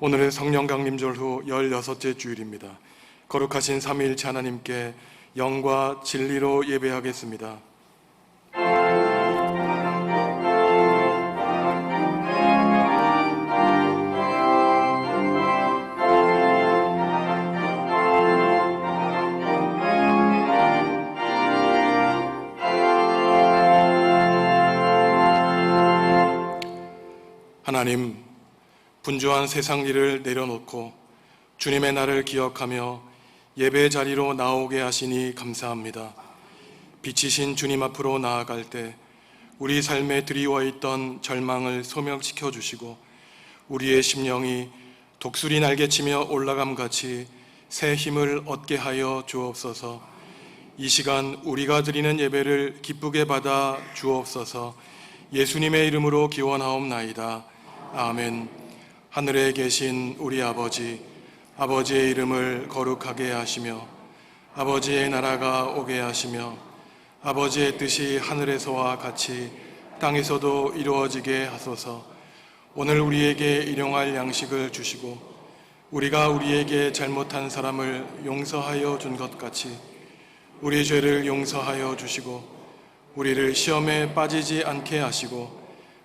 오늘은 성령 강림절 후 16째 주일입니다. 거룩하신 삼위일체 하나님께 영과 진리로 예배하겠습니다. 하나님, 분주한 세상 일을 내려놓고 주님의 날을 기억하며 예배 자리로 나오게 하시니 감사합니다. 빛이신 주님 앞으로 나아갈 때 우리 삶에 드리워 있던 절망을 소멸시켜 주시고 우리의 심령이 독수리 날개치며 올라감같이 새 힘을 얻게 하여 주옵소서. 이 시간 우리가 드리는 예배를 기쁘게 받아 주옵소서. 예수님의 이름으로 기원하옵나이다. 아멘. 하늘에 계신 우리 아버지, 아버지의 이름을 거룩하게 하시며 아버지의 나라가 오게 하시며 아버지의 뜻이 하늘에서와 같이 땅에서도 이루어지게 하소서. 오늘 우리에게 일용할 양식을 주시고 우리가 우리에게 잘못한 사람을 용서하여 준 것 같이 우리 죄를 용서하여 주시고 우리를 시험에 빠지지 않게 하시고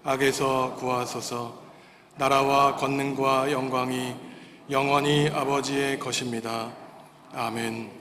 악에서 구하소서. 나라와 권능과 영광이 영원히 아버지의 것입니다. 아멘.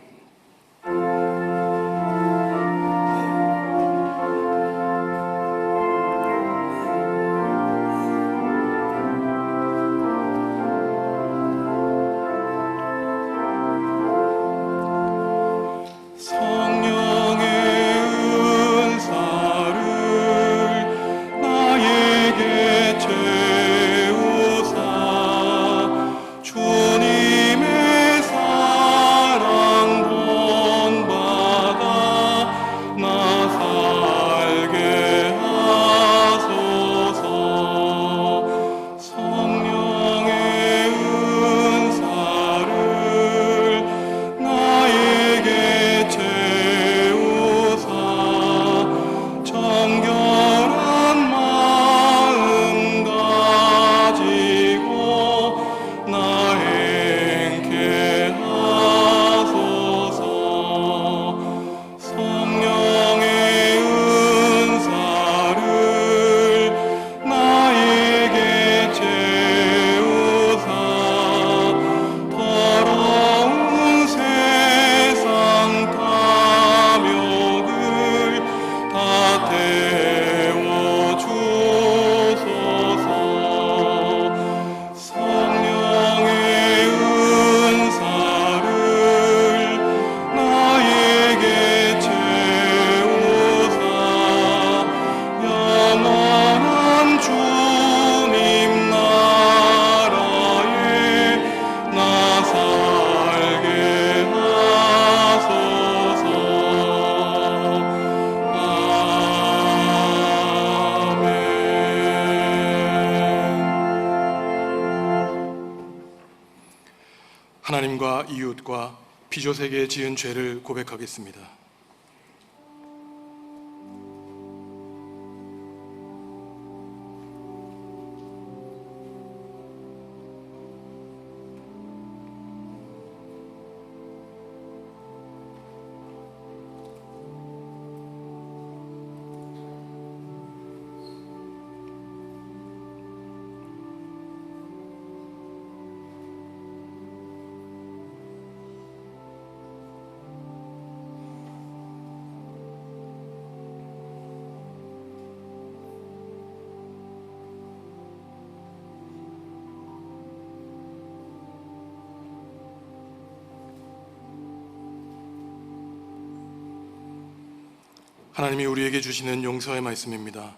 하나님과 이웃과 피조세계에 지은 죄를 고백하겠습니다. 하나님이 우리에게 주시는 용서의 말씀입니다.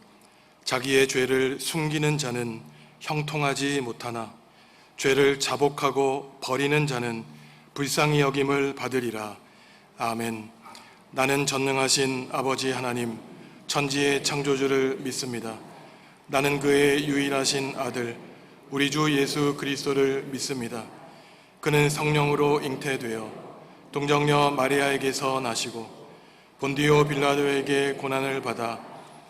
자기의 죄를 숨기는 자는 형통하지 못하나 죄를 자복하고 버리는 자는 불쌍히 여김을 받으리라. 아멘. 나는 전능하신 아버지 하나님, 천지의 창조주를 믿습니다. 나는 그의 유일하신 아들, 우리 주 예수 그리스도를 믿습니다. 그는 성령으로 잉태되어 동정녀 마리아에게서 나시고 본디오 빌라도에게 고난을 받아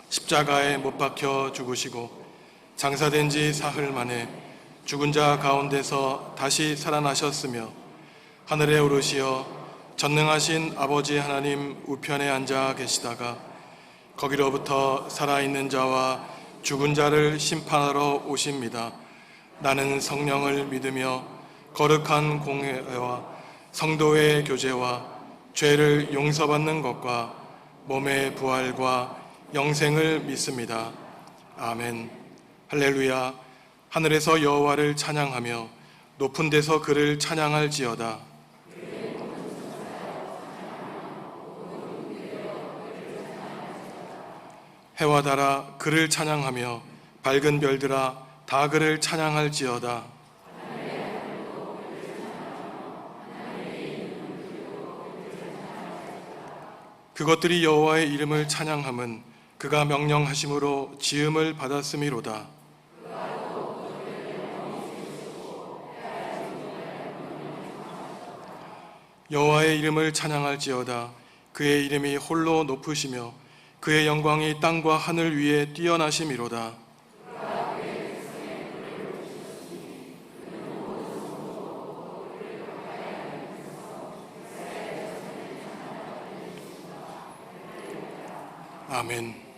십자가에 못 박혀 죽으시고 장사된 지 사흘 만에 죽은 자 가운데서 다시 살아나셨으며 하늘에 오르시어 전능하신 아버지 하나님 우편에 앉아 계시다가 거기로부터 살아있는 자와 죽은 자를 심판하러 오십니다. 나는 성령을 믿으며 거룩한 공회와 성도의 교제와 죄를 용서받는 것과 몸의 부활과 영생을 믿습니다. 아멘. 할렐루야. 하늘에서 여호와를 찬양하며 높은 데서 그를 찬양할지어다. 해와 달아 그를 찬양하며 밝은 별들아 다 그를 찬양할지어다. 그것들이 여호와의 이름을 찬양함은 그가 명령하심으로 지음을 받았음이로다. 여호와의 이름을 찬양할지어다. 그의 이름이 홀로 높으시며 그의 영광이 땅과 하늘 위에 뛰어나심이로다. 아멘.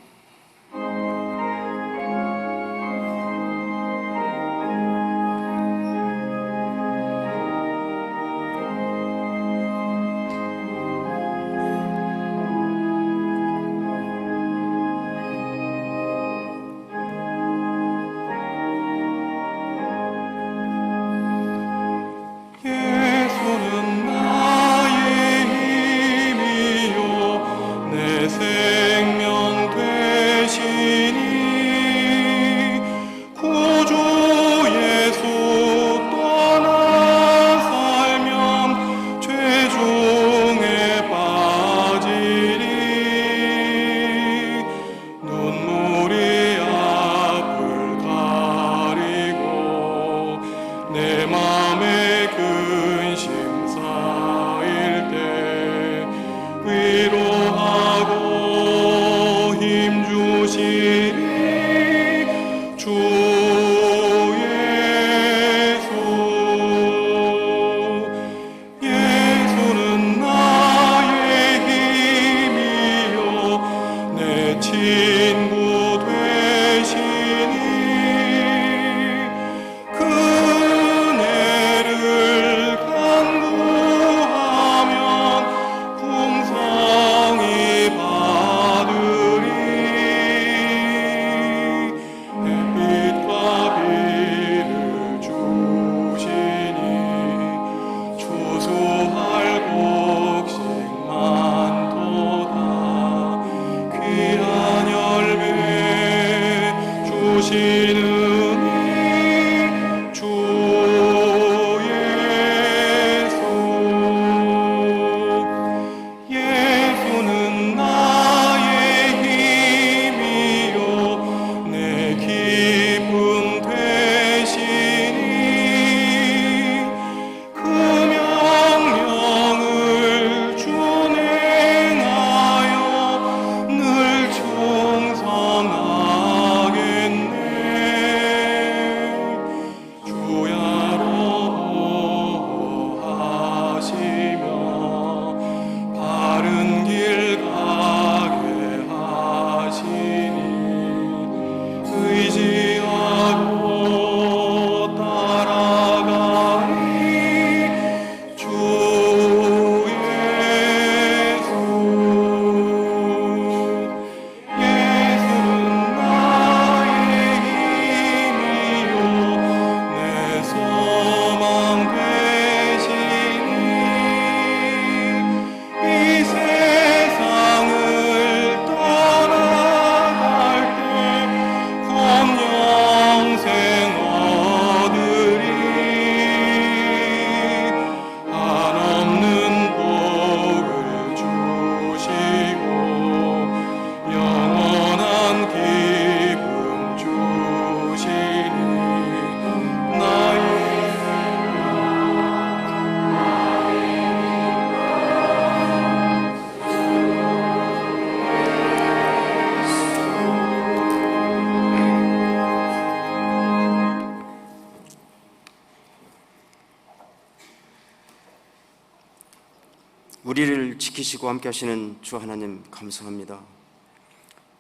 우리를 지키시고 함께 하시는 주 하나님 감사합니다.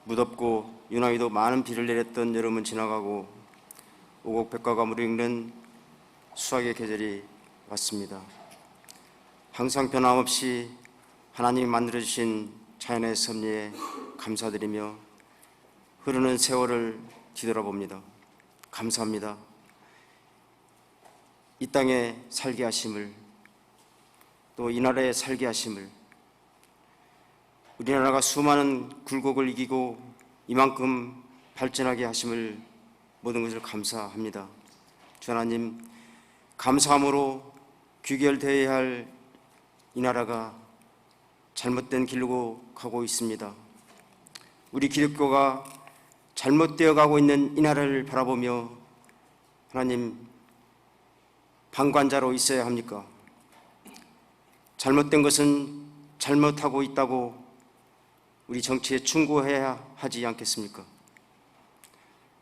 무덥고 유난히도 많은 비를 내렸던 여름은 지나가고 오곡백과가 무르익는 수확의 계절이 왔습니다. 항상 변함없이 하나님이 만들어주신 자연의 섭리에 감사드리며 흐르는 세월을 뒤돌아봅니다. 감사합니다. 이 땅에 살게 하심을, 또 이 나라에 살게 하심을, 우리나라가 수많은 굴곡을 이기고 이만큼 발전하게 하심을 모든 것을 감사합니다. 주 하나님, 감사함으로 귀결되어야 할 이 나라가 잘못된 길로 가고 있습니다. 우리 기독교가 잘못되어 가고 있는 이 나라를 바라보며 하나님, 방관자로 있어야 합니까? 잘못된 것은 잘못하고 있다고 우리 정치에 충고해야 하지 않겠습니까?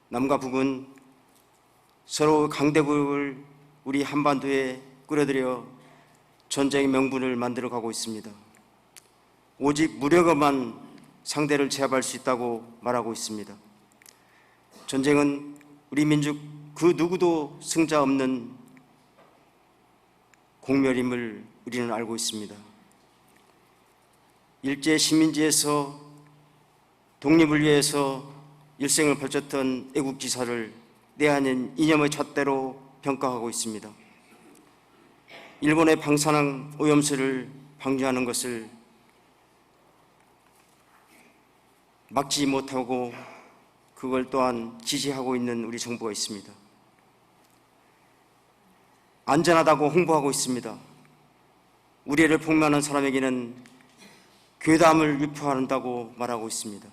남과 북은 서로 강대국을 우리 한반도에 끌어들여 전쟁의 명분을 만들어가고 있습니다. 오직 무력으로만 상대를 제압할 수 있다고 말하고 있습니다. 전쟁은 우리 민족 그 누구도 승자 없는 공멸임을 우리는 알고 있습니다. 일제 식민지에서 독립을 위해서 일생을 바쳤던 애국지사를 내 아닌 이념의 잣대로 평가하고 있습니다. 일본의 방사능 오염수를 방류하는 것을 막지 못하고 그걸 또한 지지하고 있는 우리 정부가 있습니다. 안전하다고 홍보하고 있습니다. 우리를 폭로하는 사람에게는 괴담을 유포한다고 말하고 있습니다.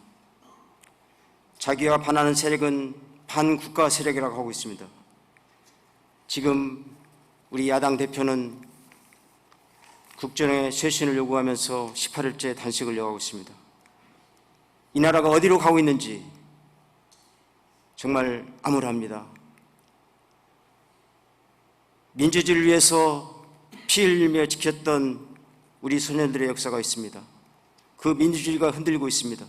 자기와 반하는 세력은 반국가 세력이라고 하고 있습니다. 지금 우리 야당 대표는 국정의 쇄신을 요구하면서 18일째 단식을 요구하고 있습니다. 이 나라가 어디로 가고 있는지 정말 암울합니다. 민주주의를 위해서 피 흘리며 지켰던 우리 소년들의 역사가 있습니다. 그 민주주의가 흔들리고 있습니다.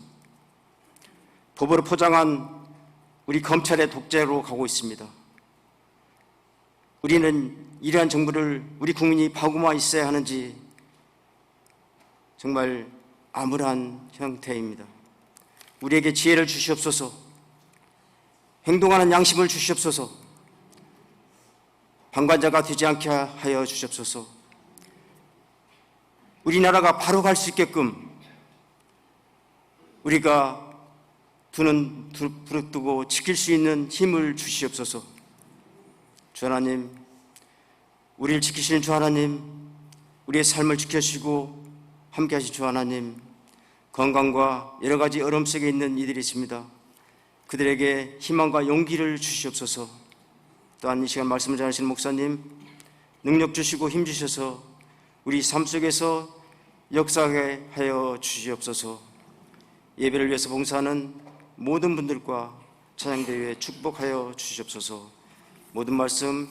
법으로 포장한 우리 검찰의 독재로 가고 있습니다. 우리는 이러한 정부를 우리 국민이 바꾸만 있어야 하는지 정말 암울한 형태입니다. 우리에게 지혜를 주시옵소서, 행동하는 양심을 주시옵소서, 방관자가 되지 않게 하여 주시옵소서. 우리나라가 바로 갈 수 있게끔 우리가 두 눈 부릅뜨고 지킬 수 있는 힘을 주시옵소서. 주 하나님, 우리를 지키시는 주 하나님, 우리의 삶을 지켜주시고 함께 하신 주 하나님, 건강과 여러 가지 어려움 속에 있는 이들이 있습니다. 그들에게 희망과 용기를 주시옵소서. 또한 이 시간 말씀을 전하시는 목사님, 능력 주시고 힘 주셔서 우리 삶 속에서 역사하게 하여 주시옵소서. 예배를 위해서 봉사하는 모든 분들과 찬양대회에 축복하여 주시옵소서. 모든 말씀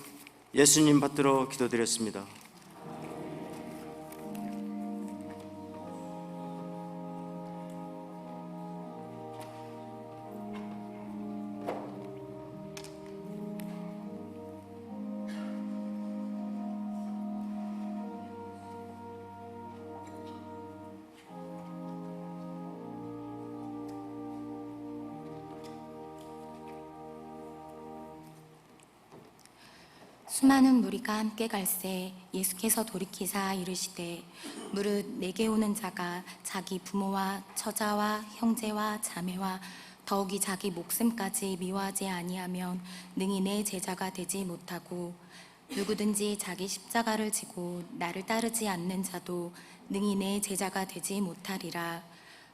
예수님 받들어 기도드렸습니다. 수많은 무리가 함께 갈새 예수께서 돌이키사 이르시되 무릇 내게 오는 자가 자기 부모와 처자와 형제와 자매와 더욱이 자기 목숨까지 미워하지 아니하면 능히 내 제자가 되지 못하고 누구든지 자기 십자가를 지고 나를 따르지 않는 자도 능히 내 제자가 되지 못하리라.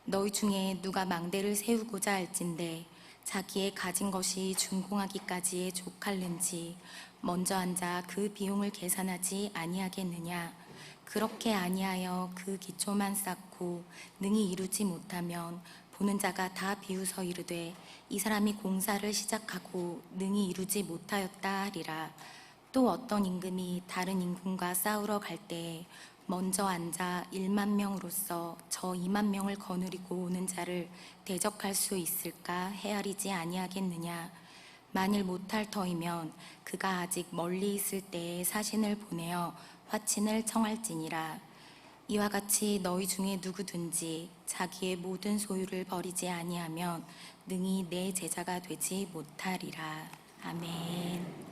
너희 중에 누가 망대를 세우고자 할진대 자기의 가진 것이 준공하기까지에 족할는지 먼저 앉아 그 비용을 계산하지 아니하겠느냐. 그렇게 아니하여 그 기초만 쌓고 능히 이루지 못하면 보는 자가 다 비웃어 이르되 이 사람이 공사를 시작하고 능히 이루지 못하였다 하리라. 또 어떤 임금이 다른 임금과 싸우러 갈 때 먼저 앉아 1만 명으로서 저 2만 명을 거느리고 오는 자를 대적할 수 있을까 헤아리지 아니하겠느냐. 만일 못할 터이면 그가 아직 멀리 있을 때에 사신을 보내어 화친을 청할지니라. 이와 같이 너희 중에 누구든지 자기의 모든 소유를 버리지 아니하면 능히 내 제자가 되지 못하리라. 아멘.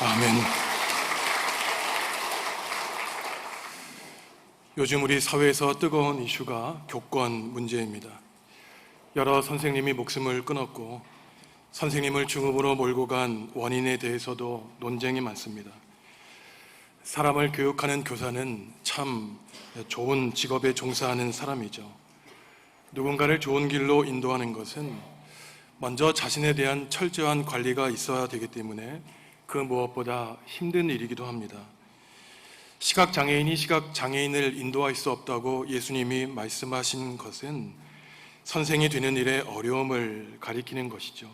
아멘. 요즘 우리 사회에서 뜨거운 이슈가 교권 문제입니다. 여러 선생님이 목숨을 끊었고 선생님을 중음으로 몰고 간 원인에 대해서도 논쟁이 많습니다. 사람을 교육하는 교사는 참 좋은 직업에 종사하는 사람이죠. 누군가를 좋은 길로 인도하는 것은 먼저 자신에 대한 철저한 관리가 있어야 되기 때문에 그 무엇보다 힘든 일이기도 합니다. 시각장애인이 시각장애인을 인도할 수 없다고 예수님이 말씀하신 것은 선생이 되는 일의 어려움을 가리키는 것이죠.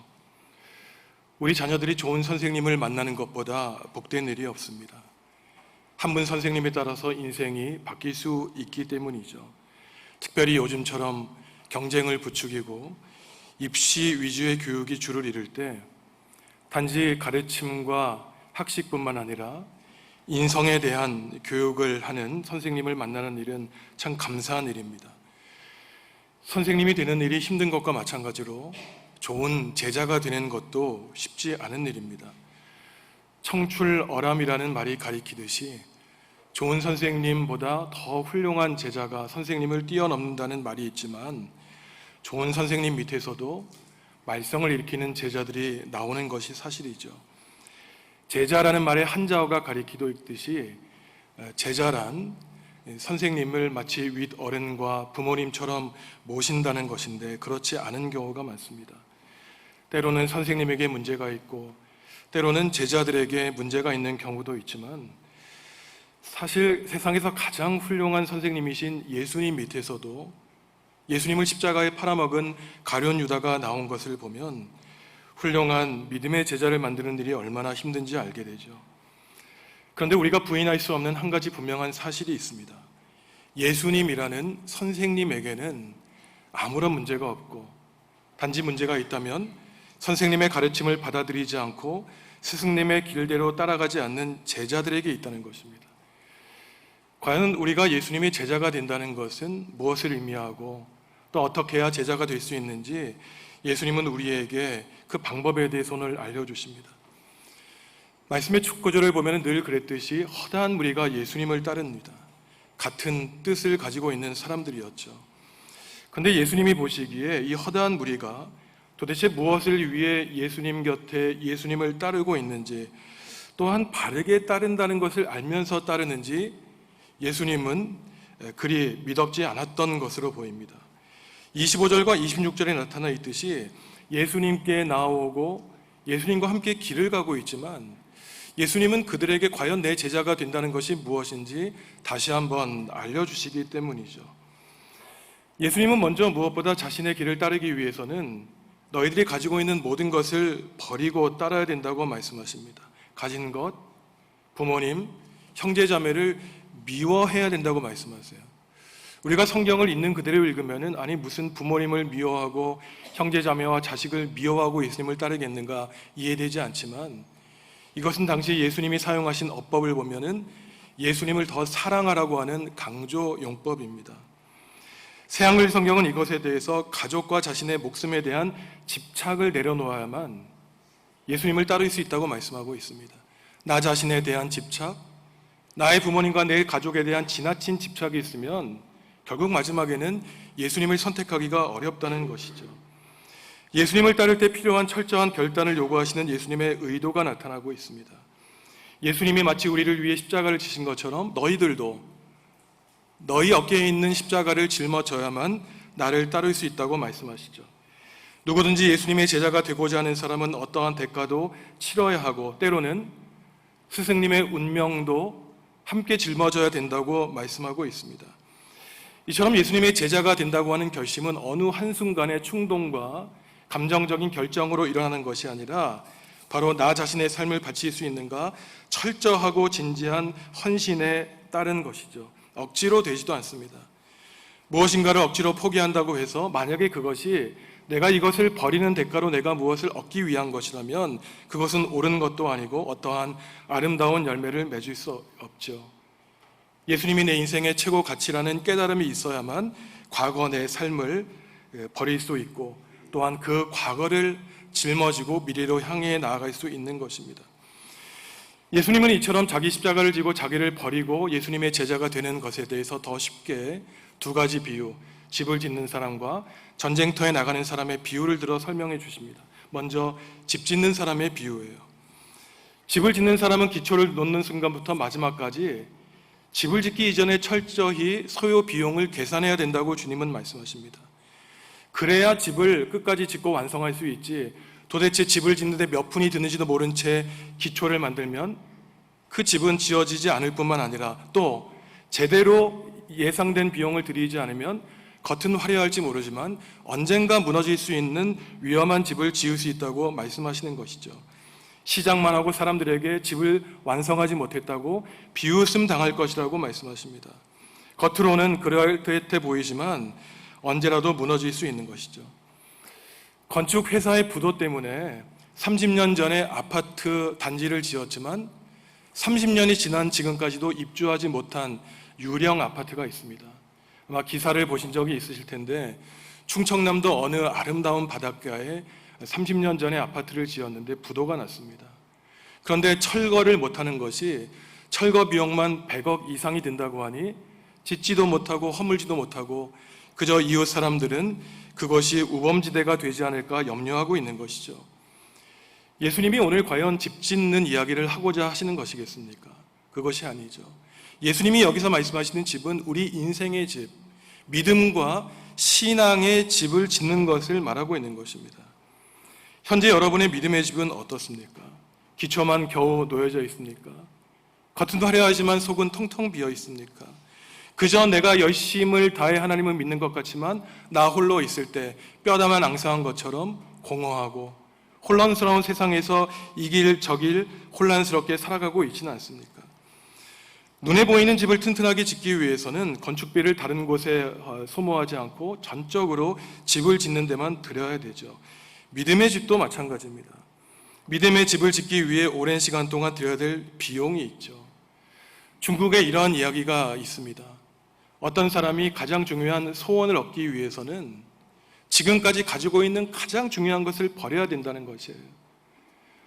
우리 자녀들이 좋은 선생님을 만나는 것보다 복된 일이 없습니다. 한 분 선생님에 따라서 인생이 바뀔 수 있기 때문이죠. 특별히 요즘처럼 경쟁을 부추기고 입시 위주의 교육이 주를 이룰 때 단지 가르침과 학식뿐만 아니라 인성에 대한 교육을 하는 선생님을 만나는 일은 참 감사한 일입니다. 선생님이 되는 일이 힘든 것과 마찬가지로 좋은 제자가 되는 것도 쉽지 않은 일입니다. 청출어람이라는 말이 가리키듯이 좋은 선생님보다 더 훌륭한 제자가 선생님을 뛰어넘는다는 말이 있지만 좋은 선생님 밑에서도 말썽을 일으키는 제자들이 나오는 것이 사실이죠. 제자라는 말의 한자어가 가리키고 있듯이 제자란 선생님을 마치 윗어른과 부모님처럼 모신다는 것인데 그렇지 않은 경우가 많습니다. 때로는 선생님에게 문제가 있고 때로는 제자들에게 문제가 있는 경우도 있지만 사실 세상에서 가장 훌륭한 선생님이신 예수님 밑에서도 예수님을 십자가에 팔아먹은 가룟 유다가 나온 것을 보면 훌륭한 믿음의 제자를 만드는 일이 얼마나 힘든지 알게 되죠. 그런데 우리가 부인할 수 없는 한 가지 분명한 사실이 있습니다. 예수님이라는 선생님에게는 아무런 문제가 없고 단지 문제가 있다면 선생님의 가르침을 받아들이지 않고 스승님의 길대로 따라가지 않는 제자들에게 있다는 것입니다. 과연 우리가 예수님의 제자가 된다는 것은 무엇을 의미하고 또 어떻게 해야 제자가 될 수 있는지 예수님은 우리에게 그 방법에 대해서 오늘 알려주십니다. 말씀의 첫 구절을 보면 늘 그랬듯이 허다한 무리가 예수님을 따릅니다. 같은 뜻을 가지고 있는 사람들이었죠. 그런데 예수님이 보시기에 이 허다한 무리가 도대체 무엇을 위해 예수님 곁에 예수님을 따르고 있는지 또한 바르게 따른다는 것을 알면서 따르는지 예수님은 그리 미덥지 않았던 것으로 보입니다. 25절과 26절에 나타나 있듯이 예수님께 나오고 예수님과 함께 길을 가고 있지만 예수님은 그들에게 과연 내 제자가 된다는 것이 무엇인지 다시 한번 알려주시기 때문이죠. 예수님은 먼저 무엇보다 자신의 길을 따르기 위해서는 너희들이 가지고 있는 모든 것을 버리고 따라야 된다고 말씀하십니다. 가진 것, 부모님, 형제자매를 미워해야 된다고 말씀하세요. 우리가 성경을 읽는 그대로 읽으면은 아니 무슨 부모님을 미워하고 형제자매와 자식을 미워하고 예수님을 따르겠는가 이해되지 않지만 이것은 당시 예수님이 사용하신 어법을 보면은 예수님을 더 사랑하라고 하는 강조 용법입니다. 새한글 성경은 이것에 대해서 가족과 자신의 목숨에 대한 집착을 내려놓아야만 예수님을 따를 수 있다고 말씀하고 있습니다. 나 자신에 대한 집착, 나의 부모님과 내 가족에 대한 지나친 집착이 있으면 결국 마지막에는 예수님을 선택하기가 어렵다는 것이죠. 예수님을 따를 때 필요한 철저한 결단을 요구하시는 예수님의 의도가 나타나고 있습니다. 예수님이 마치 우리를 위해 십자가를 지신 것처럼 너희들도 너희 어깨에 있는 십자가를 짊어져야만 나를 따를 수 있다고 말씀하시죠. 누구든지 예수님의 제자가 되고자 하는 사람은 어떠한 대가도 치러야 하고 때로는 스승님의 운명도 함께 짊어져야 된다고 말씀하고 있습니다. 이처럼 예수님의 제자가 된다고 하는 결심은 어느 한순간의 충동과 감정적인 결정으로 일어나는 것이 아니라 바로 나 자신의 삶을 바칠 수 있는가 철저하고 진지한 헌신에 따른 것이죠. 억지로 되지도 않습니다. 무엇인가를 억지로 포기한다고 해서 만약에 그것이 내가 이것을 버리는 대가로 내가 무엇을 얻기 위한 것이라면 그것은 옳은 것도 아니고 어떠한 아름다운 열매를 맺을 수 없죠. 예수님이 내 인생의 최고 가치라는 깨달음이 있어야만 과거 내 삶을 버릴 수 있고 또한 그 과거를 짊어지고 미래로 향해 나아갈 수 있는 것입니다. 예수님은 이처럼 자기 십자가를 지고 자기를 버리고 예수님의 제자가 되는 것에 대해서 더 쉽게 두 가지 비유, 집을 짓는 사람과 전쟁터에 나가는 사람의 비유를 들어 설명해 주십니다. 먼저 집 짓는 사람의 비유예요. 집을 짓는 사람은 기초를 놓는 순간부터 마지막까지 집을 짓기 이전에 철저히 소요 비용을 계산해야 된다고 주님은 말씀하십니다. 그래야 집을 끝까지 짓고 완성할 수 있지 도대체 집을 짓는데 몇 푼이 드는지도 모른 채 기초를 만들면 그 집은 지어지지 않을 뿐만 아니라 또 제대로 예상된 비용을 들이지 않으면 겉은 화려할지 모르지만 언젠가 무너질 수 있는 위험한 집을 지을 수 있다고 말씀하시는 것이죠. 시작만 하고 사람들에게 집을 완성하지 못했다고 비웃음 당할 것이라고 말씀하십니다. 겉으로는 그럴듯해 보이지만 언제라도 무너질 수 있는 것이죠. 건축 회사의 부도 때문에 30년 전에 아파트 단지를 지었지만 30년이 지난 지금까지도 입주하지 못한 유령 아파트가 있습니다. 아마 기사를 보신 적이 있으실 텐데 충청남도 어느 아름다운 바닷가에 30년 전에 아파트를 지었는데 부도가 났습니다. 그런데 철거를 못하는 것이 철거 비용만 100억 이상이 든다고 하니 짓지도 못하고 허물지도 못하고 그저 이웃 사람들은 그것이 우범지대가 되지 않을까 염려하고 있는 것이죠. 예수님이 오늘 과연 집 짓는 이야기를 하고자 하시는 것이겠습니까? 그것이 아니죠. 예수님이 여기서 말씀하시는 집은 우리 인생의 집, 믿음과 신앙의 집을 짓는 것을 말하고 있는 것입니다. 현재 여러분의 믿음의 집은 어떻습니까? 기초만 겨우 놓여져 있습니까? 겉은 화려하지만 속은 텅텅 비어 있습니까? 그저 내가 열심을 다해 하나님을 믿는 것 같지만 나 홀로 있을 때 뼈다만 앙상한 것처럼 공허하고 혼란스러운 세상에서 이 길 저 길 혼란스럽게 살아가고 있지는 않습니까? 눈에 보이는 집을 튼튼하게 짓기 위해서는 건축비를 다른 곳에 소모하지 않고 전적으로 집을 짓는 데만 들여야 되죠. 믿음의 집도 마찬가지입니다. 믿음의 집을 짓기 위해 오랜 시간 동안 들여야 될 비용이 있죠. 중국에 이러한 이야기가 있습니다. 어떤 사람이 가장 중요한 소원을 얻기 위해서는 지금까지 가지고 있는 가장 중요한 것을 버려야 된다는 것이에요.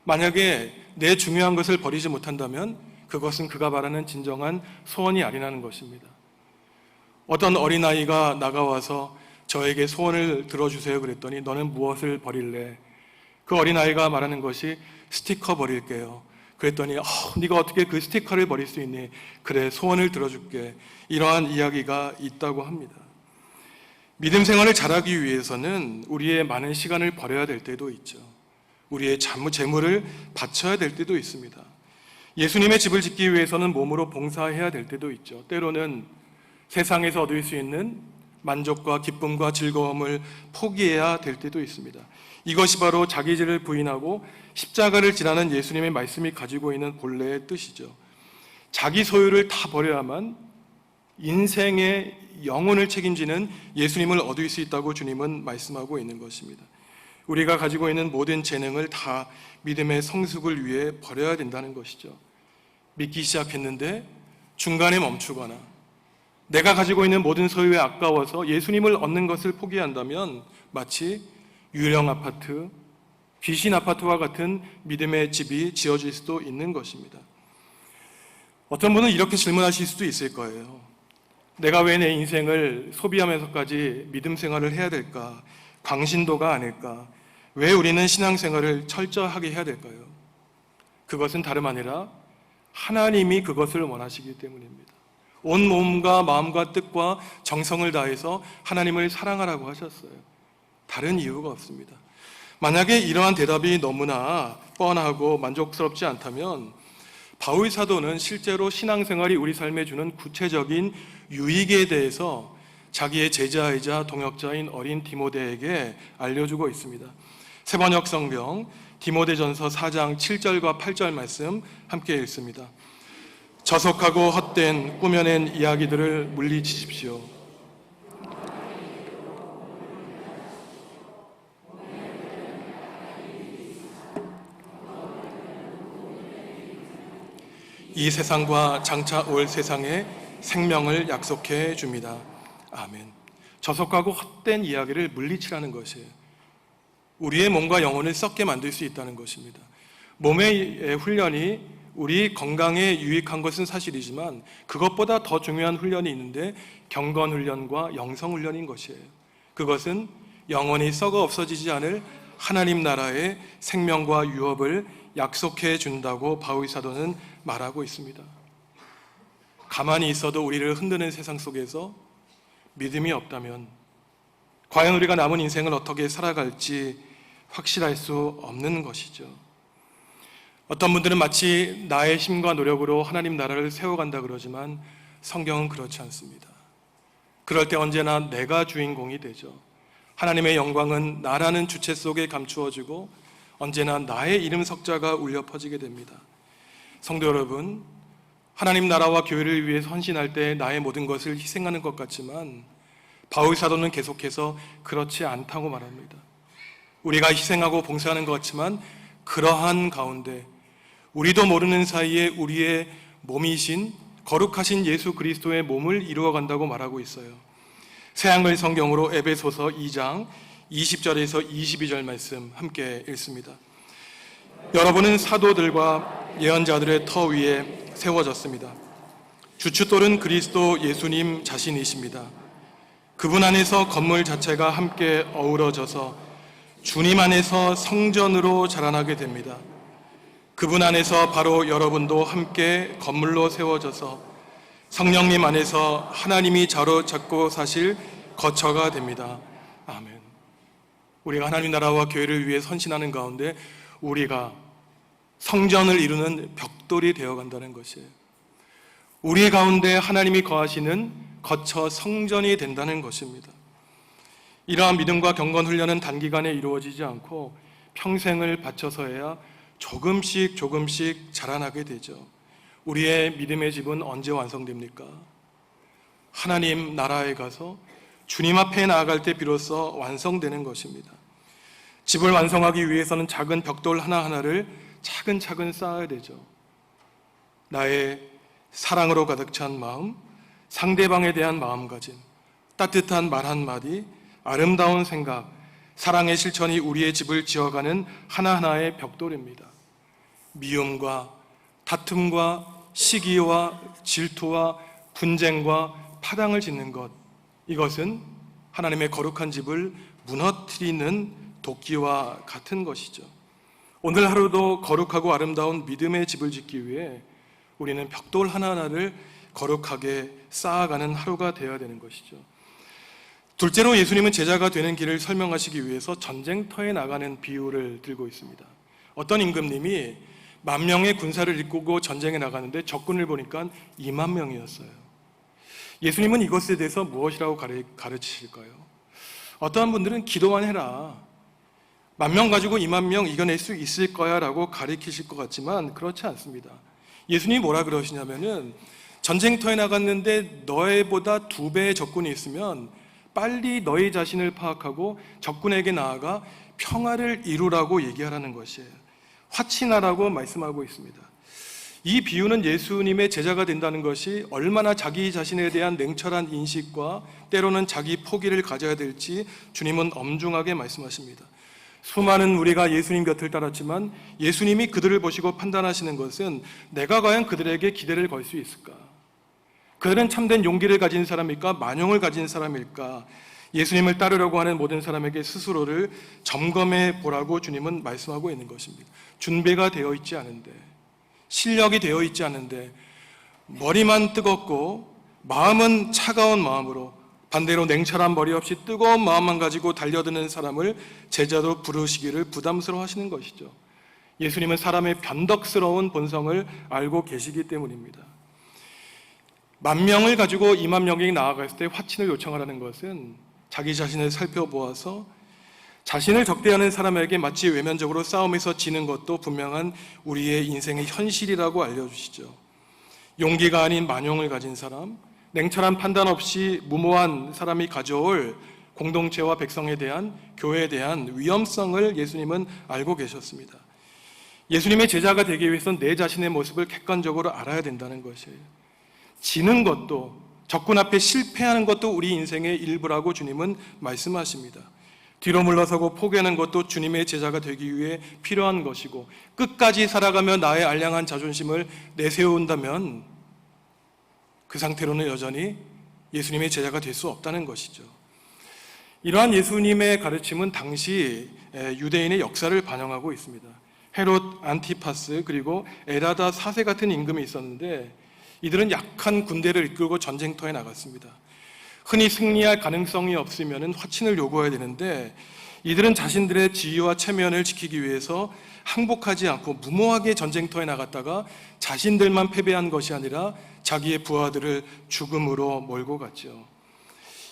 만약에 내 중요한 것을 버리지 못한다면 그것은 그가 바라는 진정한 소원이 아니라는 것입니다. 어떤 어린아이가 나가와서 저에게 소원을 들어주세요 그랬더니 너는 무엇을 버릴래? 그 어린아이가 말하는 것이 스티커 버릴게요. 그랬더니 네가 어떻게 그 스티커를 버릴 수 있니? 그래, 소원을 들어줄게. 이러한 이야기가 있다고 합니다. 믿음 생활을 잘하기 위해서는 우리의 많은 시간을 버려야 될 때도 있죠. 우리의 재물을 바쳐야 될 때도 있습니다. 예수님의 집을 짓기 위해서는 몸으로 봉사해야 될 때도 있죠. 때로는 세상에서 얻을 수 있는 만족과 기쁨과 즐거움을 포기해야 될 때도 있습니다. 이것이 바로 자기를 부인하고 십자가를 지나는 예수님의 말씀이 가지고 있는 본래의 뜻이죠. 자기 소유를 다 버려야만 인생의 영혼을 책임지는 예수님을 얻을 수 있다고 주님은 말씀하고 있는 것입니다. 우리가 가지고 있는 모든 재능을 다 믿음의 성숙을 위해 버려야 된다는 것이죠. 믿기 시작했는데 중간에 멈추거나 내가 가지고 있는 모든 소유에 아까워서 예수님을 얻는 것을 포기한다면 마치 유령 아파트, 귀신 아파트와 같은 믿음의 집이 지어질 수도 있는 것입니다. 어떤 분은 이렇게 질문하실 수도 있을 거예요. 내가 왜 내 인생을 소비하면서까지 믿음 생활을 해야 될까? 광신도가 아닐까? 왜 우리는 신앙생활을 철저하게 해야 될까요? 그것은 다름 아니라 하나님이 그것을 원하시기 때문입니다. 온 몸과 마음과 뜻과 정성을 다해서 하나님을 사랑하라고 하셨어요. 다른 이유가 없습니다. 만약에 이러한 대답이 너무나 뻔하고 만족스럽지 않다면 바울 사도는 실제로 신앙생활이 우리 삶에 주는 구체적인 유익에 대해서 자기의 제자이자 동역자인 어린 디모데에게 알려주고 있습니다. 새번역 성경 디모데전서 4장 7절과 8절 말씀 함께 읽습니다. 저속하고 헛된 꾸며낸 이야기들을 물리치십시오. 이 세상과 장차 올 세상에 생명을 약속해 줍니다. 아멘. 저속하고 헛된 이야기를 물리치라는 것이에요. 우리의 몸과 영혼을 썩게 만들 수 있다는 것입니다. 몸의 훈련이 우리 건강에 유익한 것은 사실이지만 그것보다 더 중요한 훈련이 있는데 경건 훈련과 영성 훈련인 것이에요. 그것은 영원히 썩어 없어지지 않을 하나님 나라의 생명과 유업을 약속해 준다고 바울 사도는 말하고 있습니다. 가만히 있어도 우리를 흔드는 세상 속에서 믿음이 없다면 과연 우리가 남은 인생을 어떻게 살아갈지 확실할 수 없는 것이죠. 어떤 분들은 마치 나의 힘과 노력으로 하나님 나라를 세워간다 그러지만 성경은 그렇지 않습니다. 그럴 때 언제나 내가 주인공이 되죠. 하나님의 영광은 나라는 주체 속에 감추어지고 언제나 나의 이름 석자가 울려 퍼지게 됩니다. 성도 여러분, 하나님 나라와 교회를 위해서 헌신할 때 나의 모든 것을 희생하는 것 같지만 바울 사도는 계속해서 그렇지 않다고 말합니다. 우리가 희생하고 봉사하는 것 같지만 그러한 가운데 우리도 모르는 사이에 우리의 몸이신 거룩하신 예수 그리스도의 몸을 이루어간다고 말하고 있어요. 새한글 성경으로 에베소서 2장 20절에서 22절 말씀 함께 읽습니다. 여러분은 사도들과 예언자들의 터 위에 세워졌습니다. 주춧돌은 그리스도 예수님 자신이십니다. 그분 안에서 건물 자체가 함께 어우러져서 주님 안에서 성전으로 자라나게 됩니다. 그분 안에서 바로 여러분도 함께 건물로 세워져서 성령님 안에서 하나님이 자로잡고 사실 거처가 됩니다. 아멘. 우리가 하나님 나라와 교회를 위해 선신하는 가운데 우리가 성전을 이루는 벽돌이 되어간다는 것이에요. 우리 가운데 하나님이 거하시는 거처 성전이 된다는 것입니다. 이러한 믿음과 경건 훈련은 단기간에 이루어지지 않고 평생을 바쳐서야 조금씩 자라나게 되죠. 우리의 믿음의 집은 언제 완성됩니까? 하나님 나라에 가서 주님 앞에 나아갈 때 비로소 완성되는 것입니다. 집을 완성하기 위해서는 작은 벽돌 하나하나를 차근차근 쌓아야 되죠. 나의 사랑으로 가득 찬 마음, 상대방에 대한 마음가짐, 따뜻한 말 한마디, 아름다운 생각, 사랑의 실천이 우리의 집을 지어가는 하나하나의 벽돌입니다. 미움과 다툼과 시기와 질투와 분쟁과 파당을 짓는 것, 이것은 하나님의 거룩한 집을 무너뜨리는 도끼와 같은 것이죠. 오늘 하루도 거룩하고 아름다운 믿음의 집을 짓기 위해 우리는 벽돌 하나하나를 거룩하게 쌓아가는 하루가 되어야 되는 것이죠. 둘째로 예수님은 제자가 되는 길을 설명하시기 위해서 전쟁터에 나가는 비유를 들고 있습니다. 어떤 임금님이 10,000명의 군사를 이끌고 전쟁에 나가는데 적군을 보니까 20,000명이었어요. 예수님은 이것에 대해서 무엇이라고 가르치실까요? 어떠한 분들은 기도만 해라, 10,000명 가지고 20,000명 이겨낼 수 있을 거야 라고 가르치실 것 같지만 그렇지 않습니다. 예수님이 뭐라 그러시냐면은 전쟁터에 나갔는데 너희보다 2배의 적군이 있으면 빨리 너희 자신을 파악하고 적군에게 나아가 평화를 이루라고 얘기하라는 것이에요. 화친하라고 말씀하고 있습니다. 이 비유는 예수님의 제자가 된다는 것이 얼마나 자기 자신에 대한 냉철한 인식과 때로는 자기 포기를 가져야 될지 주님은 엄중하게 말씀하십니다. 수많은 우리가 예수님 곁을 따랐지만 예수님이 그들을 보시고 판단하시는 것은 내가 과연 그들에게 기대를 걸 수 있을까? 그들은 참된 용기를 가진 사람일까? 만용을 가진 사람일까? 예수님을 따르려고 하는 모든 사람에게 스스로를 점검해 보라고 주님은 말씀하고 있는 것입니다. 준비가 되어 있지 않은데, 실력이 되어 있지 않은데, 머리만 뜨겁고 마음은 차가운 마음으로, 반대로 냉철한 머리 없이 뜨거운 마음만 가지고 달려드는 사람을 제자로 부르시기를 부담스러워 하시는 것이죠. 예수님은 사람의 변덕스러운 본성을 알고 계시기 때문입니다. 10,000명을 가지고 20,000명이 나아갔을 때 화친을 요청하라는 것은 자기 자신을 살펴보아서 자신을 적대하는 사람에게 마치 외면적으로 싸움에서 지는 것도 분명한 우리의 인생의 현실이라고 알려주시죠. 용기가 아닌 만용을 가진 사람, 냉철한 판단 없이 무모한 사람이 가져올 공동체와 백성에 대한, 교회에 대한 위험성을 예수님은 알고 계셨습니다. 예수님의 제자가 되기 위해서는 내 자신의 모습을 객관적으로 알아야 된다는 것이에요. 지는 것도, 적군 앞에 실패하는 것도 우리 인생의 일부라고 주님은 말씀하십니다. 뒤로 물러서고 포기하는 것도 주님의 제자가 되기 위해 필요한 것이고, 끝까지 살아가며 나의 알량한 자존심을 내세운다면 그 상태로는 여전히 예수님의 제자가 될 수 없다는 것이죠. 이러한 예수님의 가르침은 당시 유대인의 역사를 반영하고 있습니다. 헤롯 안티파스 그리고 에라다 4세 같은 임금이 있었는데 이들은 약한 군대를 이끌고 전쟁터에 나갔습니다. 흔히 승리할 가능성이 없으면 화친을 요구해야 되는데 이들은 자신들의 지위와 체면을 지키기 위해서 항복하지 않고 무모하게 전쟁터에 나갔다가 자신들만 패배한 것이 아니라 자기의 부하들을 죽음으로 몰고 갔죠.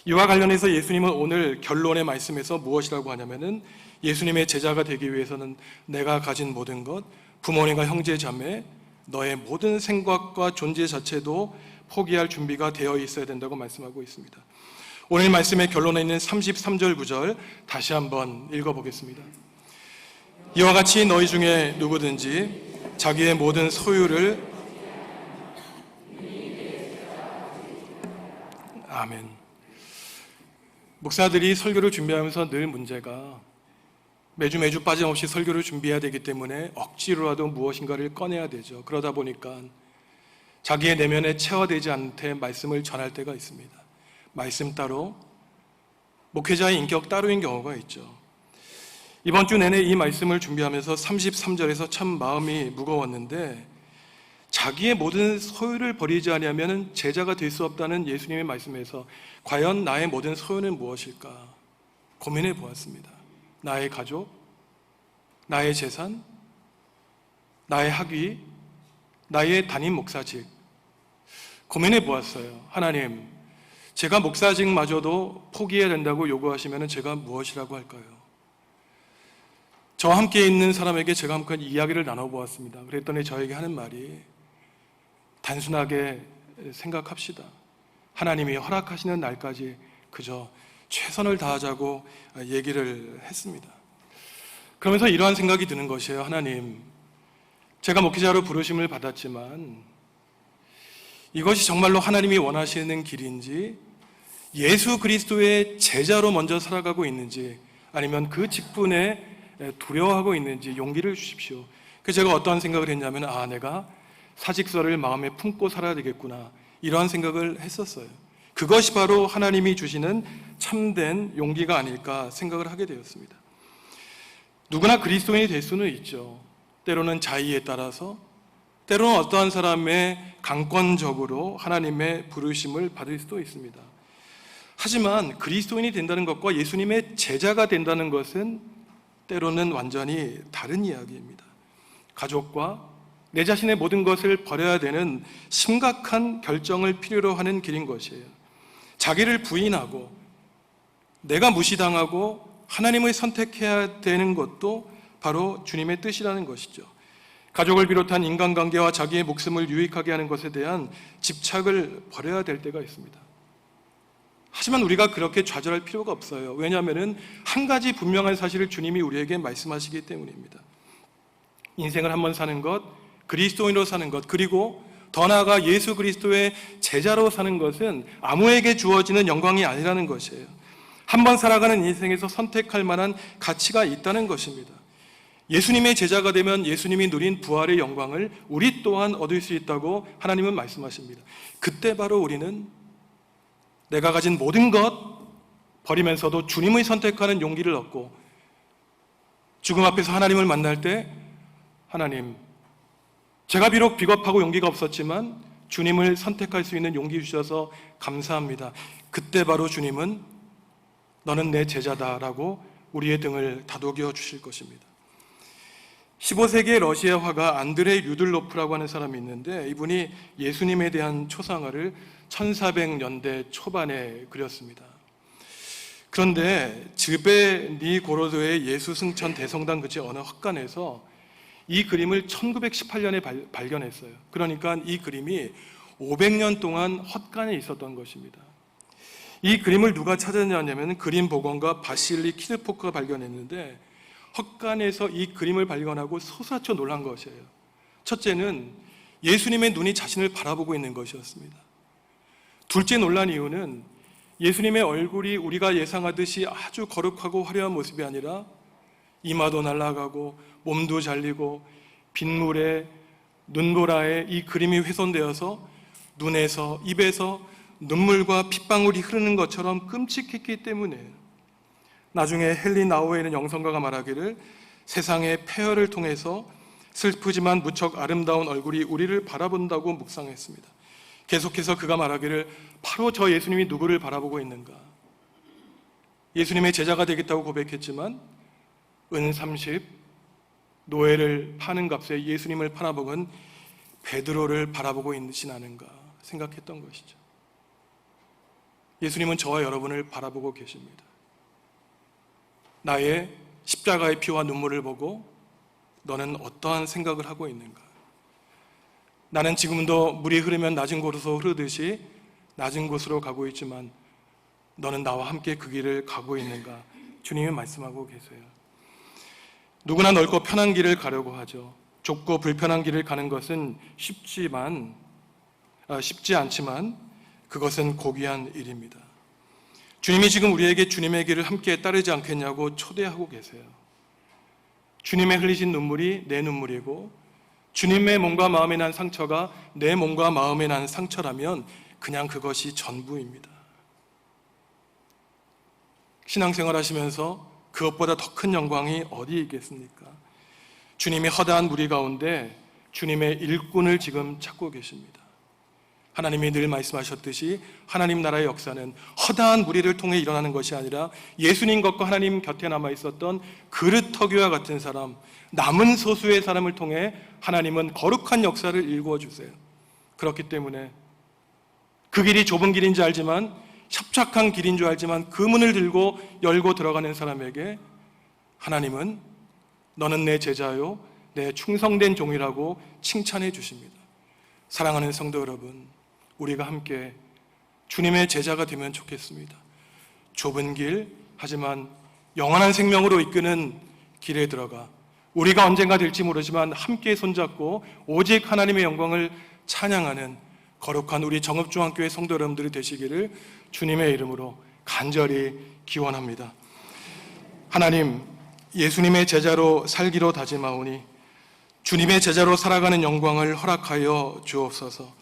이와 관련해서 예수님은 오늘 결론의 말씀에서 무엇이라고 하냐면은 예수님의 제자가 되기 위해서는 내가 가진 모든 것, 부모님과 형제 자매, 너의 모든 생각과 존재 자체도 포기할 준비가 되어 있어야 된다고 말씀하고 있습니다. 오늘 말씀의 결론에 있는 33절 9절 다시 한번 읽어보겠습니다. 이와 같이 너희 중에 누구든지 자기의 모든 소유를 아멘. 목사들이 설교를 준비하면서 늘 문제가 매주 빠짐없이 설교를 준비해야 되기 때문에 억지로라도 무엇인가를 꺼내야 되죠. 그러다 보니까 자기의 내면에 체화되지 않은 채 말씀을 전할 때가 있습니다. 말씀 따로, 목회자의 인격 따로인 경우가 있죠. 이번 주 내내 이 말씀을 준비하면서 33절에서 참 마음이 무거웠는데, 자기의 모든 소유를 버리지 아니하면 제자가 될 수 없다는 예수님의 말씀에서 과연 나의 모든 소유는 무엇일까 고민해 보았습니다. 나의 가족, 나의 재산, 나의 학위, 나의 담임 목사직, 고민해 보았어요. 하나님, 제가 목사직마저도 포기해야 된다고 요구하시면 제가 무엇이라고 할까요? 저와 함께 있는 사람에게 제가 한번 이야기를 나눠보았습니다. 그랬더니 저에게 하는 말이, 단순하게 생각합시다. 하나님이 허락하시는 날까지 그저 최선을 다하자고 얘기를 했습니다. 그러면서 이러한 생각이 드는 것이에요. 하나님, 제가 목회자로 부르심을 받았지만 이것이 정말로 하나님이 원하시는 길인지, 예수 그리스도의 제자로 먼저 살아가고 있는지, 아니면 그 직분에 두려워하고 있는지 용기를 주십시오. 그래서 제가 어떠한 생각을 했냐면, 내가 사직서를 마음에 품고 살아야 되겠구나, 이러한 생각을 했었어요. 그것이 바로 하나님이 주시는 참된 용기가 아닐까 생각을 하게 되었습니다. 누구나 그리스도인이 될 수는 있죠. 때로는 자의에 따라서, 때로는 어떠한 사람의 강권적으로 하나님의 부르심을 받을 수도 있습니다. 하지만 그리스도인이 된다는 것과 예수님의 제자가 된다는 것은 때로는 완전히 다른 이야기입니다. 가족과 내 자신의 모든 것을 버려야 되는 심각한 결정을 필요로 하는 길인 것이에요. 자기를 부인하고 내가 무시당하고 하나님을 선택해야 되는 것도 바로 주님의 뜻이라는 것이죠. 가족을 비롯한 인간관계와 자기의 목숨을 유익하게 하는 것에 대한 집착을 버려야 될 때가 있습니다. 하지만 우리가 그렇게 좌절할 필요가 없어요. 왜냐하면 한 가지 분명한 사실을 주님이 우리에게 말씀하시기 때문입니다. 인생을 한번 사는 것, 그리스도인으로 사는 것, 그리고 더 나아가 예수 그리스도의 제자로 사는 것은 아무에게 주어지는 영광이 아니라는 것이에요. 한번 살아가는 인생에서 선택할 만한 가치가 있다는 것입니다. 예수님의 제자가 되면 예수님이 누린 부활의 영광을 우리 또한 얻을 수 있다고 하나님은 말씀하십니다. 그때 바로 우리는 내가 가진 모든 것 버리면서도 주님을 선택하는 용기를 얻고, 죽음 앞에서 하나님을 만날 때, 하나님, 제가 비록 비겁하고 용기가 없었지만 주님을 선택할 수 있는 용기 주셔서 감사합니다. 그때 바로 주님은 너는 내 제자다라고 우리의 등을 다독여 주실 것입니다. 15세기의 러시아 화가 안드레이 류들로프라고 하는 사람이 있는데, 이분이 예수님에 대한 초상화를 1400년대 초반에 그렸습니다. 그런데 즈베니고로드의 예수 승천 대성당 근처 어느 헛간에서 이 그림을 1918년에 발견했어요. 그러니까 이 그림이 500년 동안 헛간에 있었던 것입니다. 이 그림을 누가 찾았냐면 그림 복원가 바실리 키르포크가 발견했는데, 헛간에서 이 그림을 발견하고 솟아쳐 놀란 것이에요. 첫째는 예수님의 눈이 자신을 바라보고 있는 것이었습니다. 둘째 놀란 이유는 예수님의 얼굴이 우리가 예상하듯이 아주 거룩하고 화려한 모습이 아니라 이마도 날아가고 몸도 잘리고 빗물에 눈보라에 이 그림이 훼손되어서 눈에서 입에서 눈물과 핏방울이 흐르는 것처럼 끔찍했기 때문에, 나중에 헨리 나우에는 영성가가 말하기를 세상의 폐허를 통해서 슬프지만 무척 아름다운 얼굴이 우리를 바라본다고 묵상했습니다. 계속해서 그가 말하기를 바로 저 예수님이 누구를 바라보고 있는가? 예수님의 제자가 되겠다고 고백했지만 은 30, 노예를 파는 값에 예수님을 팔아먹은 베드로를 바라보고 있진 않은가 생각했던 것이죠. 예수님은 저와 여러분을 바라보고 계십니다. 나의 십자가의 피와 눈물을 보고 너는 어떠한 생각을 하고 있는가? 나는 지금도 물이 흐르면 낮은 곳으로 흐르듯이 낮은 곳으로 가고 있지만 너는 나와 함께 그 길을 가고 있는가? 주님이 말씀하고 계세요. 누구나 넓고 편한 길을 가려고 하죠. 좁고 불편한 길을 가는 것은 쉽지 않지만 그것은 고귀한 일입니다. 주님이 지금 우리에게 주님의 길을 함께 따르지 않겠냐고 초대하고 계세요. 주님의 흘리신 눈물이 내 눈물이고 주님의 몸과 마음에 난 상처가 내 몸과 마음에 난 상처라면 그냥 그것이 전부입니다. 신앙생활 하시면서 그것보다 더 큰 영광이 어디 있겠습니까? 주님이 허다한 무리 가운데 주님의 일꾼을 지금 찾고 계십니다. 하나님이 늘 말씀하셨듯이 하나님 나라의 역사는 허다한 무리를 통해 일어나는 것이 아니라 예수님 것과 하나님 곁에 남아 있었던 그릇터기와 같은 사람, 남은 소수의 사람을 통해 하나님은 거룩한 역사를 일구어 주세요. 그렇기 때문에 그 길이 좁은 길인지 알지만, 협착한 길인 줄 알지만 그 문을 들고 열고 들어가는 사람에게 하나님은 너는 내 제자요 내 충성된 종이라고 칭찬해 주십니다. 사랑하는 성도 여러분, 우리가 함께 주님의 제자가 되면 좋겠습니다. 좁은 길, 하지만 영원한 생명으로 이끄는 길에 들어가 우리가 언젠가 될지 모르지만 함께 손잡고 오직 하나님의 영광을 찬양하는 거룩한 우리 정읍중앙교회 성도 여러분들이 되시기를 주님의 이름으로 간절히 기원합니다. 하나님, 예수님의 제자로 살기로 다짐하오니 주님의 제자로 살아가는 영광을 허락하여 주옵소서.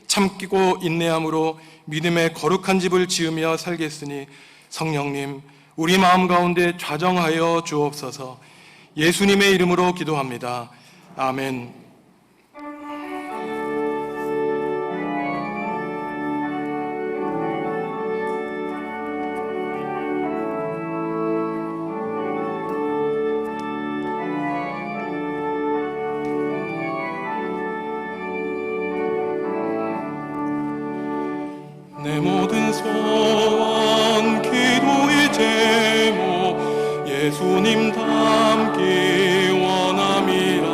참기고 인내함으로 믿음의 거룩한 집을 지으며 살겠으니 성령님, 우리 마음 가운데 좌정하여 주옵소서. 예수님의 이름으로 기도합니다. 아멘. 내 모든 소원 기도의 제목 예수님 닮기 원함이라.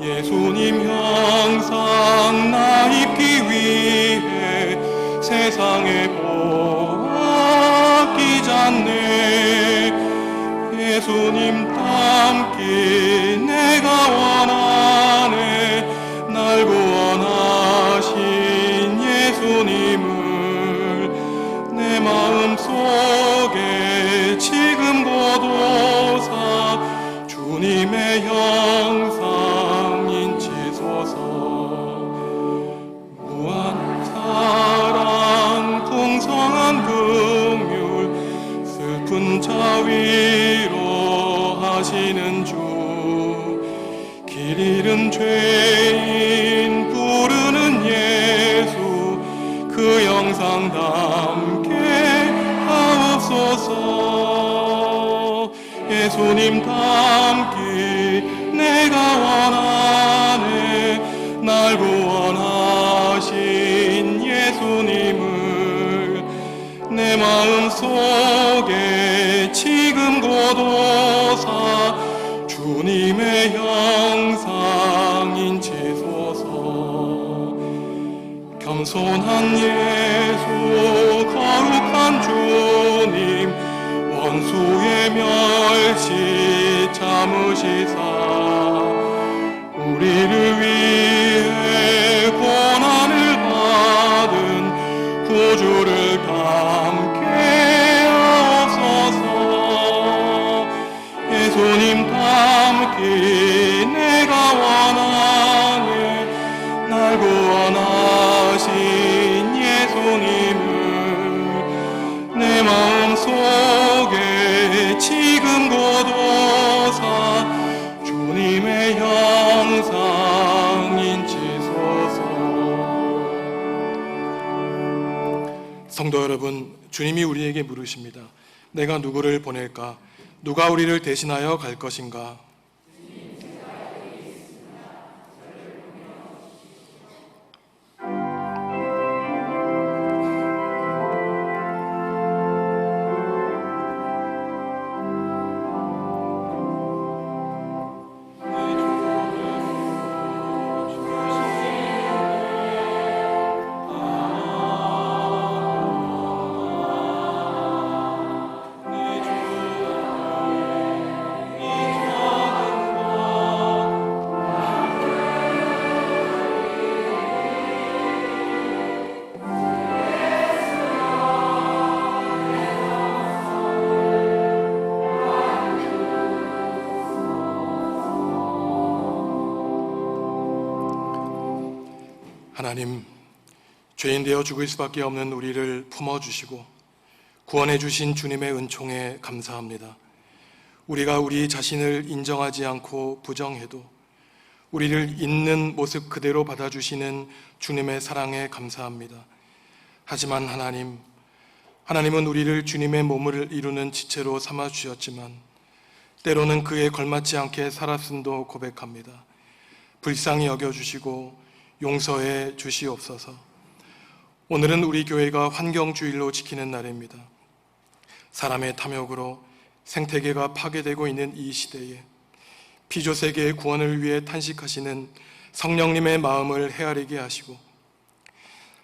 예수님 형상 나 입기 위해 세상에 보아끼지 않네. 예수님 닮기 내가 원하네. 날 구원하신 예수님을 내 마음속에 지금 거둬사 주님의 형상 인치소서. 무한한 사랑 풍성한 긍휼 슬픈 자 위로 하시는 주. 길 잃은 죄인 부르는 예수 그 영상 담게 하옵소서. 예수님 닮기 내가 원하네. 날 구원하신 예수님을 내 마음속에 지금 거둬사 주님의 형상 인치소서. 겸손한 예수 거룩한 주님 원수의 멸시 참으시사 우리를 위해 고난을 받은 구주를 닮게 하옵소서. 예수님 닮기 내가 원하네. 날 구원하신 예수님을 내 마음속에 지금 거둬사 주님의 형상 인치소서. 성도 여러분, 주님이 우리에게 물으십니다. 내가 누구를 보낼까? 누가 우리를 대신하여 갈 것인가? 하나님, 죄인 되어 죽을 수밖에 없는 우리를 품어주시고 구원해 주신 주님의 은총에 감사합니다. 우리가 우리 자신을 인정하지 않고 부정해도 우리를 있는 모습 그대로 받아주시는 주님의 사랑에 감사합니다. 하지만 하나님은 우리를 주님의 몸을 이루는 지체로 삼아 주셨지만 때로는 그에 걸맞지 않게 살았음도 고백합니다. 불쌍히 여겨주시고 용서해 주시옵소서. 오늘은 우리 교회가 환경주일로 지키는 날입니다. 사람의 탐욕으로 생태계가 파괴되고 있는 이 시대에 피조세계의 구원을 위해 탄식하시는 성령님의 마음을 헤아리게 하시고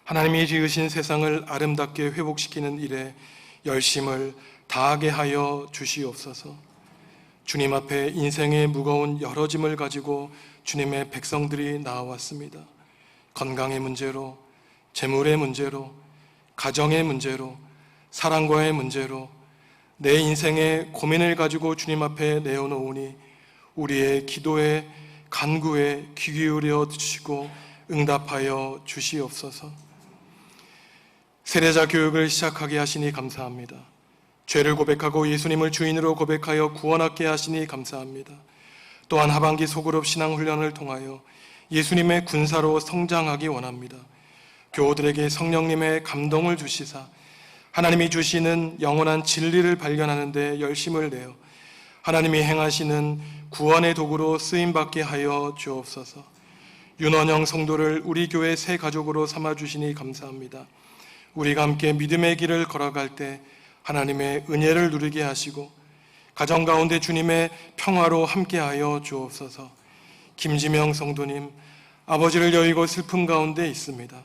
하나님이 지으신 세상을 아름답게 회복시키는 일에 열심을 다하게 하여 주시옵소서. 주님 앞에 인생의 무거운 여러 짐을 가지고 주님의 백성들이 나아왔습니다. 건강의 문제로, 재물의 문제로, 가정의 문제로, 사랑과의 문제로 내 인생의 고민을 가지고 주님 앞에 내어놓으니 우리의 기도에 간구에 귀 기울여 주시고 응답하여 주시옵소서. 세례자 교육을 시작하게 하시니 감사합니다. 죄를 고백하고 예수님을 주인으로 고백하여 구원하게 하시니 감사합니다. 또한 하반기 소그룹 신앙훈련을 통하여 예수님의 군사로 성장하기 원합니다. 교우들에게 성령님의 감동을 주시사 하나님이 주시는 영원한 진리를 발견하는 데 열심을 내어 하나님이 행하시는 구원의 도구로 쓰임받게 하여 주옵소서. 윤원영 성도를 우리 교회 새 가족으로 삼아주시니 감사합니다. 우리가 함께 믿음의 길을 걸어갈 때 하나님의 은혜를 누리게 하시고 가정 가운데 주님의 평화로 함께하여 주옵소서. 김지명 성도님, 아버지를 여의고 슬픔 가운데 있습니다.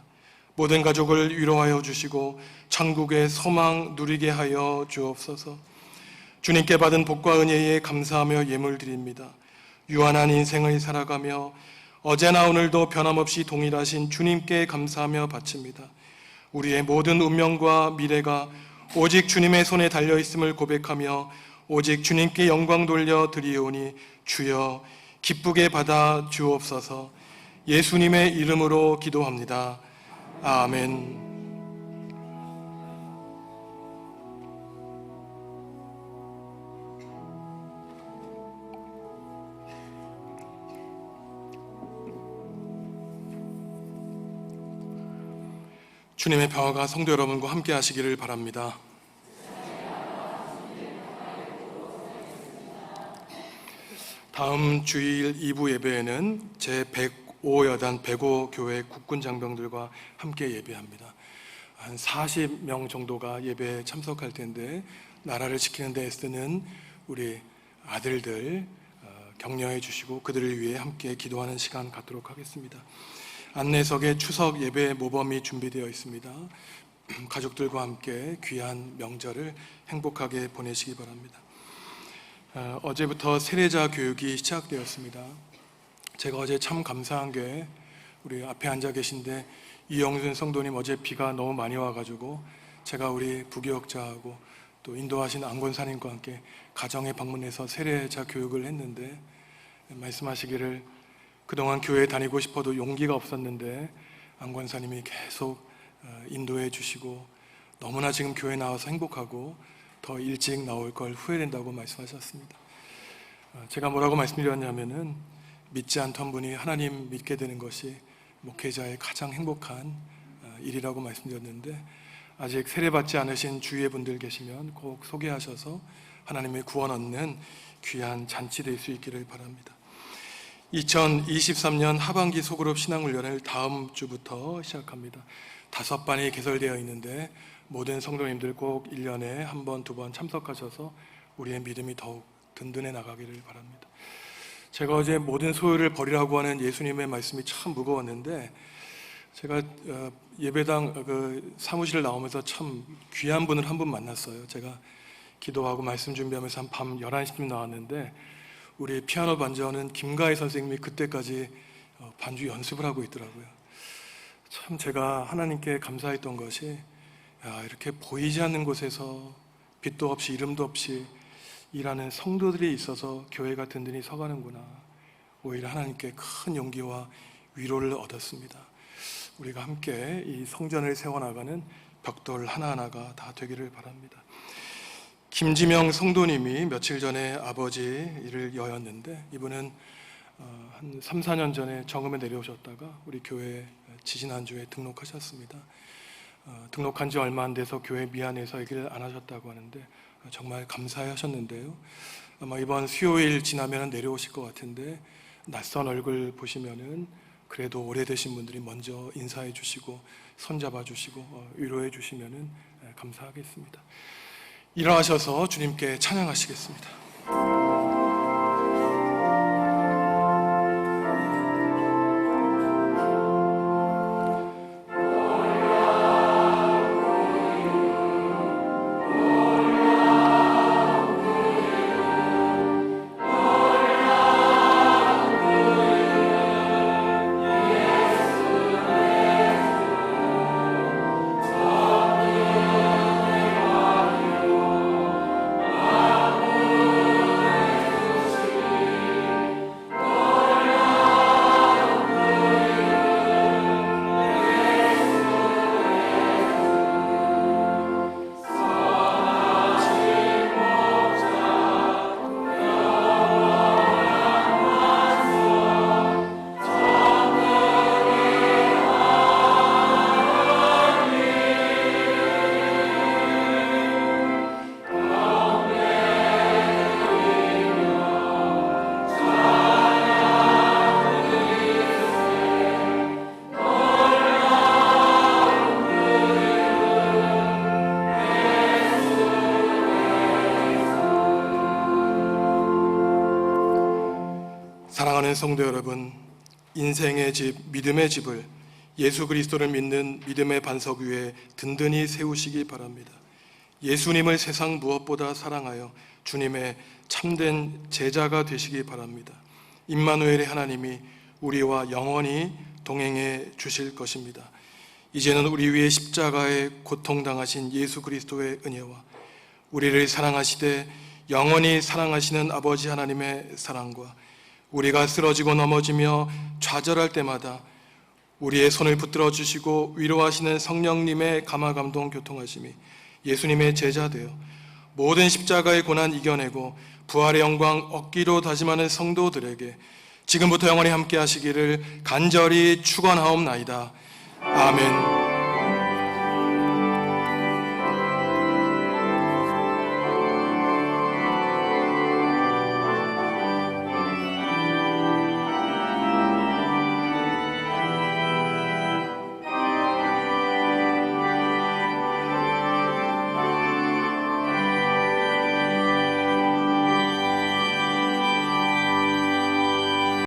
모든 가족을 위로하여 주시고 천국의 소망 누리게 하여 주옵소서. 주님께 받은 복과 은혜에 감사하며 예물 드립니다. 유한한 인생을 살아가며 어제나 오늘도 변함없이 동일하신 주님께 감사하며 바칩니다. 우리의 모든 운명과 미래가 오직 주님의 손에 달려있음을 고백하며 오직 주님께 영광 돌려 드리오니 주여 기쁘게 받아 주옵소서. 예수님의 이름으로 기도합니다. 아멘. 주님의 평화가 성도 여러분과 함께 하시기를 바랍니다. 다음 주일 2부 예배에는 제105여단 105 교회 국군 장병들과 함께 예배합니다. 한 40명 정도가 예배에 참석할 텐데 나라를 지키는 데 애쓰는 우리 아들들 격려해 주시고 그들을 위해 함께 기도하는 시간 갖도록 하겠습니다. 안내석에 추석 예배 모범이 준비되어 있습니다. 가족들과 함께 귀한 명절을 행복하게 보내시기 바랍니다. 어제부터 세례자 교육이 시작되었습니다. 제가 어제 참 감사한 게 우리 앞에 앉아 계신데 이영순 성도님 어제 비가 너무 많이 와가지고 제가 우리 부교역자하고 또 인도하신 안권사님과 함께 가정에 방문해서 세례자 교육을 했는데 말씀하시기를 그동안 교회에 다니고 싶어도 용기가 없었는데 안권사님이 계속 인도해 주시고 너무나 지금 교회 나와서 행복하고 더 일찍 나올 걸 후회된다고 말씀하셨습니다. 제가 뭐라고 말씀드렸냐면은 믿지 않던 분이 하나님 믿게 되는 것이 목회자의 가장 행복한 일이라고 말씀드렸는데 아직 세례받지 않으신 주위의 분들 계시면 꼭 소개하셔서 하나님의 구원 얻는 귀한 잔치 될 수 있기를 바랍니다. 2023년 하반기 소그룹 신앙훈련을 다음 주부터 시작합니다. 5반이 개설되어 있는데 모든 성도님들 꼭 1년에 한 번, 2번 참석하셔서 우리의 믿음이 더욱 든든해 나가기를 바랍니다. 제가 어제 모든 소유를 버리라고 하는 예수님의 말씀이 참 무거웠는데 제가 예배당 사무실 나오면서 참 귀한 분을 한 분 만났어요. 제가 기도하고 말씀 준비하면서 한 밤 11시쯤 나왔는데 우리 피아노 반주하는 김가희 선생님이 그때까지 반주 연습을 하고 있더라고요. 참 제가 하나님께 감사했던 것이 이렇게 보이지 않는 곳에서 빛도 없이 이름도 없이 일하는 성도들이 있어서 교회가 든든히 서가는구나. 오히려 하나님께 큰 용기와 위로를 얻었습니다. 우리가 함께 이 성전을 세워나가는 벽돌 하나하나가 다 되기를 바랍니다. 김지명 성도님이 며칠 전에 아버지를 여였는데 이분은 한 3, 4년 전에 정음에 내려오셨다가 우리 교회 지지난주에 등록하셨습니다. 등록한 지 얼마 안 돼서 교회 미안해서 얘기를 안 하셨다고 하는데 정말 감사해 하셨는데요. 아마 이번 수요일 지나면 내려오실 것 같은데 낯선 얼굴 보시면은 그래도 오래되신 분들이 먼저 인사해 주시고 손잡아 주시고 위로해 주시면은 감사하겠습니다. 일어나셔서 주님께 찬양하시겠습니다. 사랑하는 성도 여러분, 인생의 집, 믿음의 집을 예수 그리스도를 믿는 믿음의 반석 위에 든든히 세우시기 바랍니다. 예수님을 세상 무엇보다 사랑하여 주님의 참된 제자가 되시기 바랍니다. 임마누엘의 하나님이 우리와 영원히 동행해 주실 것입니다. 이제는 우리 위에 십자가에 고통당하신 예수 그리스도의 은혜와 우리를 사랑하시되 영원히 사랑하시는 아버지 하나님의 사랑과 우리가 쓰러지고 넘어지며 좌절할 때마다 우리의 손을 붙들어 주시고 위로하시는 성령님의 감화감동 교통하심이 예수님의 제자 되어 모든 십자가의 고난 이겨내고 부활의 영광 얻기로 다짐하는 성도들에게 지금부터 영원히 함께 하시기를 간절히 축원하옵나이다. 아멘.